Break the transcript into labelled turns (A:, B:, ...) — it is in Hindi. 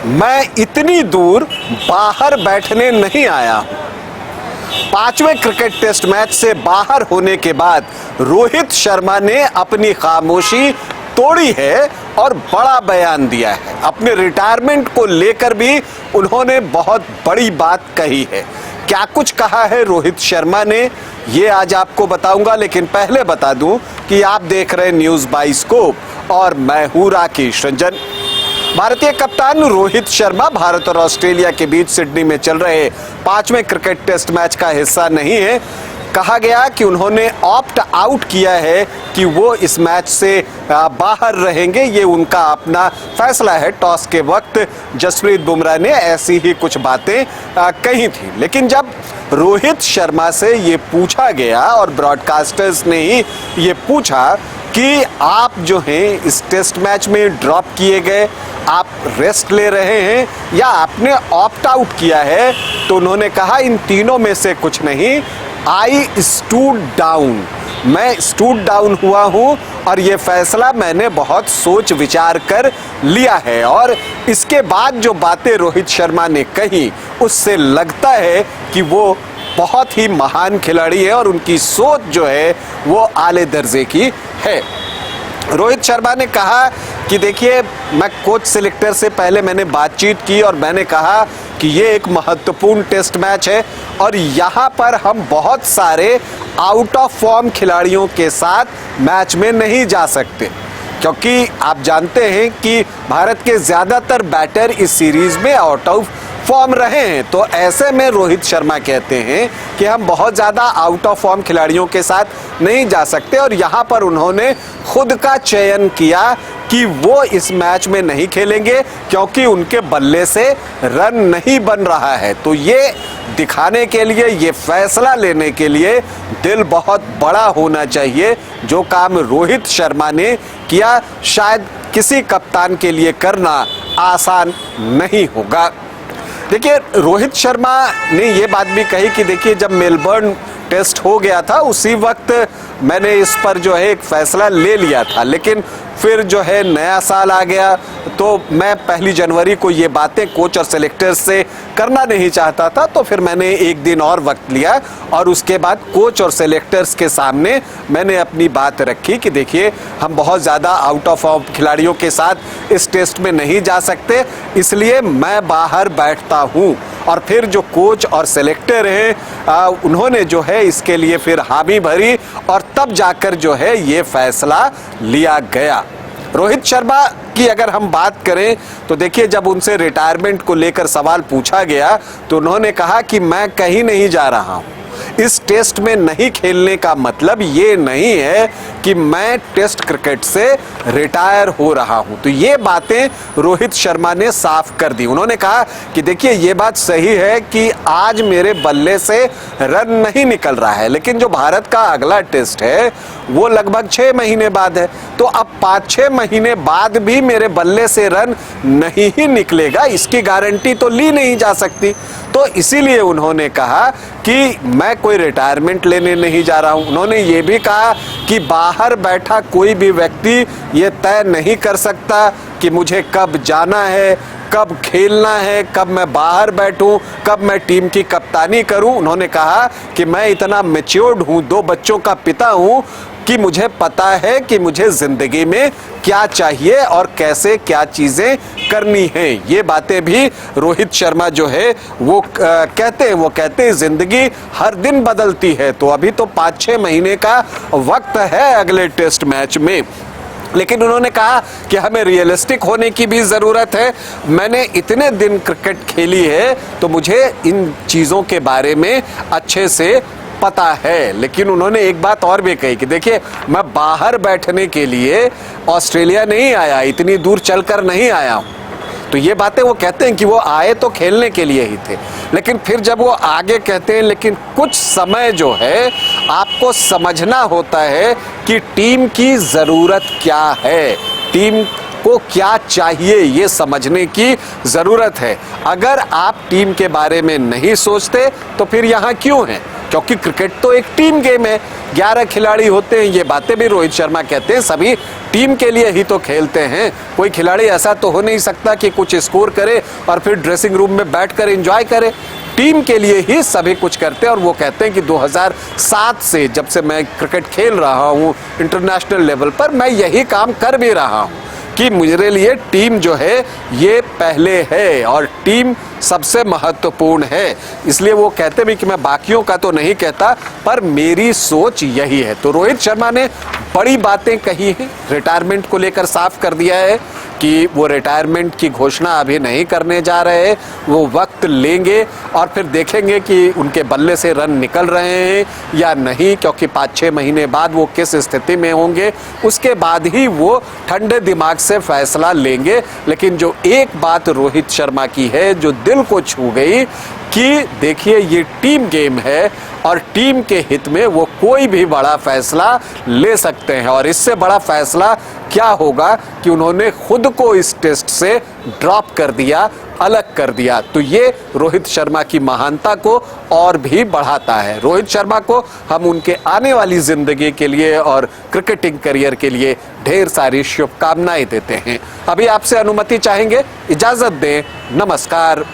A: मैं इतनी दूर बाहर बैठने नहीं आया हूं। पांचवें क्रिकेट टेस्ट मैच से बाहर होने के बाद रोहित शर्मा ने अपनी खामोशी तोड़ी है और बड़ा बयान दिया है। अपने रिटायरमेंट को लेकर भी उन्होंने बहुत बड़ी बात कही है। क्या कुछ कहा है रोहित शर्मा ने, ये आज आपको बताऊंगा, लेकिन पहले बता दूं कि आप देख रहे न्यूज़ बाइस्कोप और मैं हूं राकेश रंजन। भारतीय कप्तान रोहित शर्मा भारत और ऑस्ट्रेलिया के बीच सिडनी में चल रहे पांचवें क्रिकेट टेस्ट मैच का हिस्सा नहीं है। कहा गया कि उन्होंने ऑप्ट आउट किया है कि वो इस मैच से बाहर रहेंगे। ये उनका अपना फैसला है। टॉस के वक्त जसप्रीत बुमराह ने ऐसी ही कुछ बातें कही थी, लेकिन जब रोहित शर्मा से ये पूछा गया और ब्रॉडकास्टर्स ने ही ये पूछा कि आप जो हैं इस टेस्ट मैच में ड्रॉप किए गए, आप रेस्ट ले रहे हैं या आपने ऑप्ट आउट किया है, तो उन्होंने कहा इन तीनों में से कुछ नहीं। आई स्टूड डाउन, मैं स्टूड डाउन हुआ हूं और ये फैसला मैंने बहुत सोच विचार कर लिया है। और इसके बाद जो बातें रोहित शर्मा ने कही उससे लगता है कि वो बहुत ही महान खिलाड़ी है और उनकी सोच जो है वो आले दर्जे की है। रोहित शर्मा ने कहा कि देखिए, मैं कोच सिलेक्टर से पहले मैंने बातचीत की और मैंने कहा कि ये एक महत्वपूर्ण टेस्ट मैच है और यहाँ पर हम बहुत सारे आउट ऑफ फॉर्म खिलाड़ियों के साथ मैच में नहीं जा सकते, क्योंकि आप जानते हैं कि भारत के ज़्यादातर बैटर इस सीरीज़ में आउट ऑफ फॉर्म रहे हैं। तो ऐसे में रोहित शर्मा कहते हैं कि हम बहुत ज़्यादा आउट ऑफ फॉर्म खिलाड़ियों के साथ नहीं जा सकते और यहाँ पर उन्होंने खुद का चयन किया कि वो इस मैच में नहीं खेलेंगे क्योंकि उनके बल्ले से रन नहीं बन रहा है। तो ये दिखाने के लिए, ये फैसला लेने के लिए दिल बहुत बड़ा होना चाहिए। जो काम रोहित शर्मा ने किया शायद किसी कप्तान के लिए करना आसान नहीं होगा। देखिए, रोहित शर्मा ने ये बात भी कही कि देखिए, जब मेलबर्न टेस्ट हो गया था उसी वक्त मैंने इस पर जो है एक फैसला ले लिया था, लेकिन फिर जो है नया साल आ गया तो मैं 1 जनवरी को ये बातें कोच और सेलेक्टर्स से करना नहीं चाहता था, तो फिर मैंने एक दिन और वक्त लिया और उसके बाद कोच और सेलेक्टर्स के सामने मैंने अपनी बात रखी कि देखिए, हम बहुत ज़्यादा आउट ऑफ फॉर्म खिलाड़ियों के साथ इस टेस्ट में नहीं जा सकते, इसलिए मैं बाहर बैठता हूँ। और फिर जो कोच और सेलेक्टर हैं उन्होंने जो है इसके लिए फिर हामी भरी और तब जाकर जो है ये फैसला लिया गया। रोहित शर्मा की अगर हम बात करें तो देखिए, जब उनसे रिटायरमेंट को लेकर सवाल पूछा गया तो उन्होंने कहा कि मैं कहीं नहीं जा रहा हूं। इस टेस्ट में नहीं खेलने का मतलब ये नहीं है कि मैं टेस्ट क्रिकेट से रिटायर हो रहा हूं। तो ये बातें रोहित शर्मा ने साफ कर दी। उन्होंने कहा कि देखिए, ये बात सही है कि आज मेरे बल्ले से रन नहीं निकल रहा है, लेकिन जो भारत का अगला टेस्ट है वो लगभग 6 महीने बाद है, तो अब 5-6 महीने बाद भी मेरे बल्ले से रन नहीं ही निकलेगा, इसकी गारंटी तो ली नहीं जा सकती। तो इसीलिए उन्होंने कहा कि मैं कोई रिटायरमेंट लेने नहीं जा रहा हूं। उन्होंने ये भी कहा कि बाहर बैठा कोई भी व्यक्ति ये तय नहीं कर सकता कि मुझे कब जाना है, कब खेलना है, कब मैं बाहर बैठूं, कब मैं टीम की कप्तानी करूं। उन्होंने कहा कि मैं इतना मैच्योर्ड हूं, 2 बच्चों का पिता हूं कि मुझे पता है कि मुझे जिंदगी में क्या चाहिए और कैसे क्या चीजें करनी हैं। ये बातें भी रोहित शर्मा जो है वो कहते हैं जिंदगी हर दिन बदलती है। तो अभी तो 5-6 महीने का वक्त है अगले टेस्ट मैच में, लेकिन उन्होंने कहा कि हमें रियलिस्टिक होने की भी ज़रूरत है। मैंने इतने दिन क्रिकेट खेली है तो मुझे इन चीज़ों के बारे में अच्छे से पता है। लेकिन उन्होंने एक बात और भी कही कि देखिए, मैं बाहर बैठने के लिए ऑस्ट्रेलिया नहीं आया, इतनी दूर चलकर नहीं आया हूँ। तो ये बातें वो कहते हैं कि वो आए तो खेलने के लिए ही थे, लेकिन फिर जब वो आगे कहते हैं लेकिन कुछ समय जो है आपको समझना होता है कि टीम की ज़रूरत क्या है, टीम को क्या चाहिए, ये समझने की ज़रूरत है। अगर आप टीम के बारे में नहीं सोचते तो फिर यहाँ क्यों हैं? क्योंकि क्रिकेट तो एक टीम गेम है, 11 खिलाड़ी होते हैं, ये बातें भी रोहित शर्मा कहते हैं, सभी टीम के लिए ही तो खेलते हैं। कोई खिलाड़ी ऐसा तो हो नहीं सकता कि कुछ स्कोर करे और फिर ड्रेसिंग रूम में बैठकर एंजॉय करे। टीम के लिए ही सभी कुछ करते हैं। और वो कहते हैं कि 2007 से जब से मैं क्रिकेट खेल रहा हूँ इंटरनेशनल लेवल पर, मैं यही काम कर भी रहा हूँ कि मेरे लिए टीम जो है ये पहले है और टीम सबसे महत्वपूर्ण है। इसलिए वो कहते भी कि मैं बाकियों का तो नहीं कहता, पर मेरी सोच यही है। तो रोहित शर्मा ने बड़ी बातें कही हैं, रिटायरमेंट को लेकर साफ कर दिया है कि वो रिटायरमेंट की घोषणा अभी नहीं करने जा रहे हैं, वो वक्त लेंगे और फिर देखेंगे कि उनके बल्ले से रन निकल रहे हैं या नहीं, क्योंकि 5-6 महीने बाद वो किस स्थिति में होंगे, उसके बाद ही वो ठंडे दिमाग से फैसला लेंगे। लेकिन जो एक बात रोहित शर्मा की है जो दिल को छू गई कि देखिए ये टीम गेम है और टीम के हित में वो कोई भी बड़ा फैसला ले सकते हैं। और इससे बड़ा फैसला क्या होगा कि उन्होंने खुद को इस टेस्ट से ड्रॉप कर दिया, अलग कर दिया। तो ये रोहित शर्मा की महानता को और भी बढ़ाता है। रोहित शर्मा को हम उनके आने वाली जिंदगी के लिए और क्रिकेटिंग करियर के लिए ढेर सारी शुभकामनाएं देते हैं। अभी आपसे अनुमति चाहेंगे, इजाजत दें, नमस्कार।